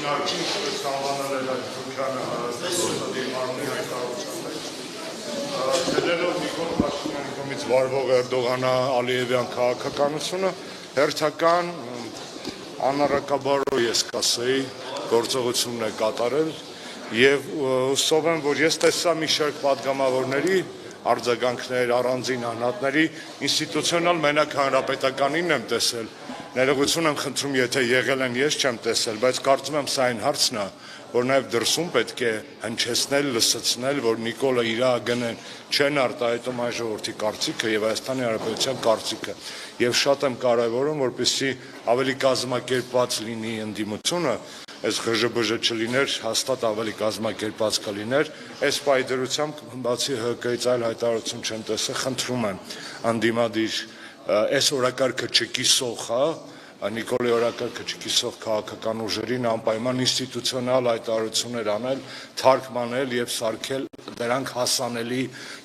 Նախին անվանել էր այդ Թուրքիանը հարստի մարմնի հայտարարության մեջ։ Թելելով Նիկոլ Փաշինյանի կողմից վարվող Էրդողանը Ալիևյան քաղաքականությունը հերթական անառակաբարո ես կասեի գործողությունն է կատարել եւ հուսով եմ, որ ես տեսա մի շարք պատգամավորների արձագանքներ, առանձին անհատների ինստիտուցիոնալ մենակ հանրապետականին եմ տեսել, ներողություն եմ խնդրում, եթե եղել են ես չեմ տեսել, բայց կարծում եմ սա այն հարցն է, որ նաև դրսում պետք է հնչեցնել, լսեցնել, որ Նիկոլը իր գնեն չեն արտահայտում այն ժողովրդի կարծիքը եւ Հայաստանի Հանրապետության կարծիքը եւ շատ եմ կարեւորում, որպեսզի ավելի կազմակերպված լինի ընդդիմությունը, այս ղժբժ չլիներ, հաստատ ավելի կազմակերպված կլիներ, այս պայդրությամբ բացի ՀԿ-ից այլ հայտարարություն չեմ տեսել, խնդրում եմ անդիմադիր այս օրակարգը չկիսող, Նիկոլի օրակարգը չկիսող քաղաքական ուժերին անպայման ինստիտուցիոնալ հայտարարություններ անել, թարգմանել եւ սարքել դրանք հասանելի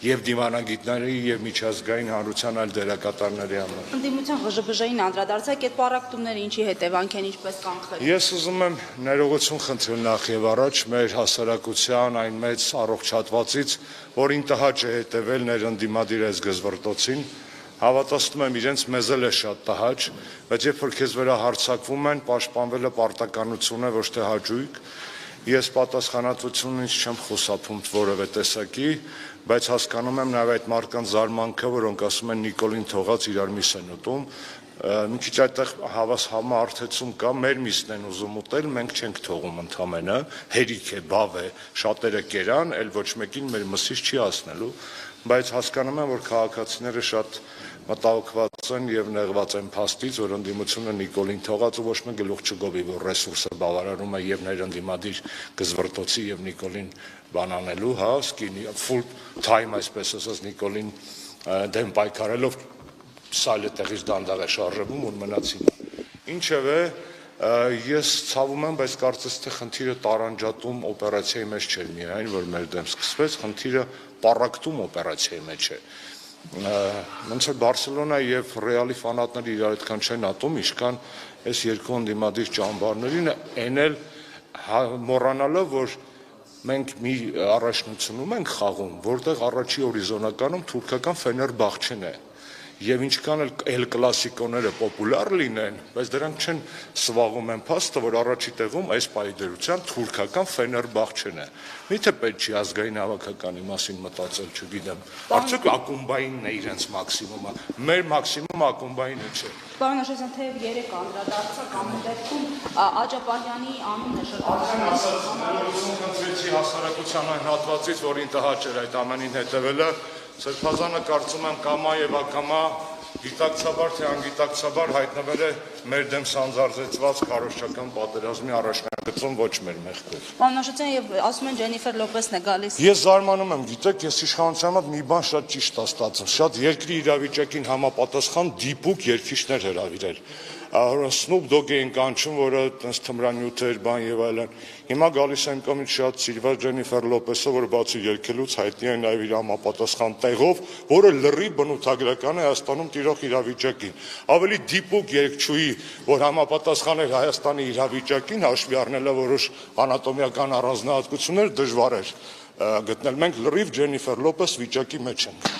եւ դիվանագիտների եւ միջազգային հանրության այլ դերակատարների համար։ Ընդդիմության ղժբժային անդրադարձակ այդ պարակտումները ինչի հետևանք են, ինչպես կանխել։ Ես ուզում եմ ներողություն խնդրել նախ եւ առաջ մեր հասարակության այն մեծ առողջատվածից, որին տհաճ է հետևել ներընդդիմադիր այս գզվռտոցին, հավատացնում եմ իրենց մեզ էլ է շատ տհաճ, բայց երբ որ քեզ վրա հարձակվում են, պաշտպանվելը պարտականություն է, ոչ թե հաճույք, ես պատասխանատվությունից չեմ խուսափում որևէ տեսակի, բայց հասկանում եմ նաև այդ մարդկանց զարմանքը, որոնք ասում են Նիկոլին թողած իրար միս են ուտում, մի քիչ այդտեղ համարտեցում կա, մեր միսն են ուզում ուտել, մենք չենք թողում ընդամենը, հերիք է, բավ է, շատերը կերան, էլ ոչ մեկին մեր մսից չի հասնելու, բայց հասկանում եմ, որ քաղաքացիները շատ մտահոգված են եւ նեղված են փաստից, որ ընդդիմությունը Նիկոլին թողած ու ոչ մի գլուխ չգովի, որ ռեսուրսը բավարարում է եւ ներընդդիմադիր գզվռտոցի եւ Նիկոլին բանանելու, սկինի full time այսպես ասած Նիկոլին դեմ պայքարելով սայլը տեղից դանդաղ է շարժվում ու մնացին։ Ինչևէ, ես ցավում եմ, բայց կարծես թե խնդիրը տարանջատում օպերացիայի մեջ չէր միայն, որ մեր դեմ սկսվեց, խնդիրը պառակտում օպերացիայի մեջ է։ Ոնց որ Բարսելոնա եւ Ռեալի ֆանատները իրար այդքան չեն ատում, իշքան այս երկու ընդդիմադիր ճամբարներին են էլ մոռանալով, որ մենք մի առաջնությունում ենք խաղում, որտեղ առաջի հորիզոնականում թուրքական Ֆեներբախչեն է եւ ինչքան էլ կլասիկոները պոպուլար լինեն, բայց դրանք չեն սվաղում են փաստը, որ առաջի տեղում այս պայդերության թուրքական Ֆեներբախչեն է։ Միթե պետք չի ազգային հավաքականի մասին մտածել, չգիտեմ։ Արդյոք ակումբայինն է իրենց մաքսիմումը, մեր մաքսիմումը ակումբայինը չէ։ Պարոն Աշոտյան, թեև 3 անդրադարձակ ամեն դեպքում Աջապահյանի անունն է շրջանում։ Խնդրեցի հասարակության այն հատվածից, որին տհաճ էր այդ ամենին հետևելը, Սրբազանը կարծում եմ կամա եւ ակամա գիտակցաբար թե անգիտակցաբար հայտնվել է մեր դեմ սանձարձեցված քարոզչական պատերազմի առաջնագծում ոչ մեր մեղքով։ Պարոն Աշոտյան, եւ ասում են Ջենիֆեր Լոպեսն է գալիս։ Ես զարմանում եմ, գիտեք, ես իշխանության մոտ մի բան շատ ճիշտ է ստացվում, շատ երկրի իրավիճակին համապատասխան դիպուկ երկիշներ հրավիրել։ Սնուպ Դոգ էին կանչում, որը տես թմրանյութ էր, բան եւ այլն։ Հիմա գալիս է իմ կողմից շատ սիրված Ջենիֆեր Լոպեսը, որը բացի երգելուց հայտնի է նաեւ իր համապատասխան տեղով, որը լրի բնութագրական է Հայաստանում տիրող իրավիճակին։ Ավելի դիպուկ երգչուհի, որ համապատասխան էր Հայաստանի իրավիճակին, հաշվի առնելով որոշ անատոմիական առանձնահատկություններ, դժվար էր գտնել։ Մենք լրիվ Ջենիֆեր Լոպես վիճակի մեջ ենք։